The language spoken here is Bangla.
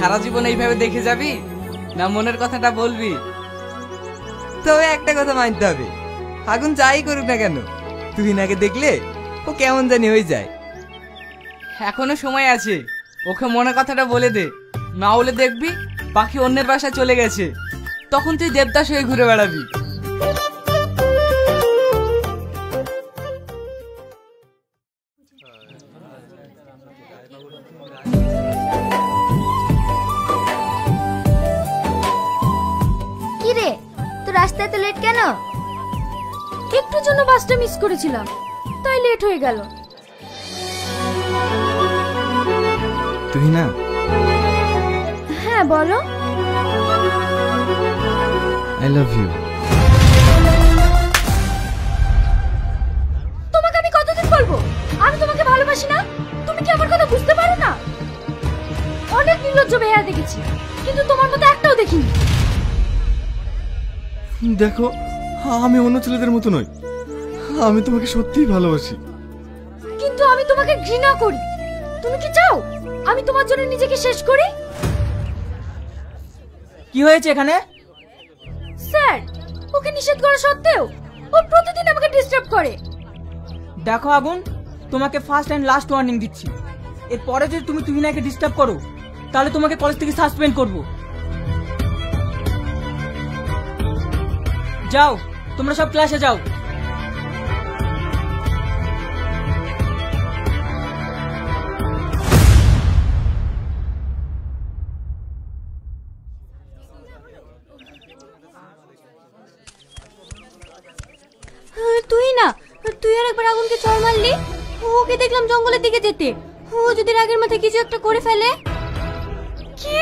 সারা জীবন এইভাবে দেখে যাবি না মনের কথাটা বলবি? তবে একটা কথা মানতে হবে, আগুন যাই করুক না কেন, তুহিনাকে দেখলে ও কেমন জানি হয়ে যায়। এখনো সময় আছে, ওকে মনের কথাটা বলে দে, না হলে দেখবি পাখি অন্যের বাসায় চলে গেছে, তখন তুই দেবদাস হয়ে ঘুরে বেড়াবি। কি রে, তো রাস্তায় তো লেট কেন? একটুর জন্য বাসটা মিস করেছিলাম, তাই লেট হয়ে গেল। তুহিনা। হ্যাঁ বলো। I love you. তোমাকে আমি কতদিন বলবো আমি তোমাকে ভালোবাসি না? তুমি কি আমার কথা বুঝতে পারো না? অনেক নির্লজ্জ বেহায়া দেখেছি, কিন্তু তোমার মতো একটাও দেখিনি। দেখো, আমি অন্য ছেলেদের মতো নই, আমি তোমাকে সত্যিই ভালোবাসি। কিন্তু আমি তোমাকে ঘৃণা করি। তুমি কি চাও আমি তোমার জন্য নিজেকে শেষ করি? কি হয়েছে এখানে? স্যার, ওকে নিষেধ করা সত্ত্বেও ও প্রতিদিন আমাকে ডিস্টার্ব করে। দেখো আগুন, তোমাকে ফার্স্ট এন্ড লাস্ট ওয়ার্নিং দিচ্ছি, এরপরে যদি তুমি তুহিনাকে ডিস্টার্ব করো তাহলে তোমাকে কলেজ থেকে সাসপেন্ড করব। যাও, তোমরা সব ক্লাসে যাও। তুই না, তুই আর একবার আগুনকে চড় মারলি। ওকে দেখলাম জঙ্গলের দিকে যেতে, ও যদি রাগের মাথায় কিছু একটা করে ফেলে। কি?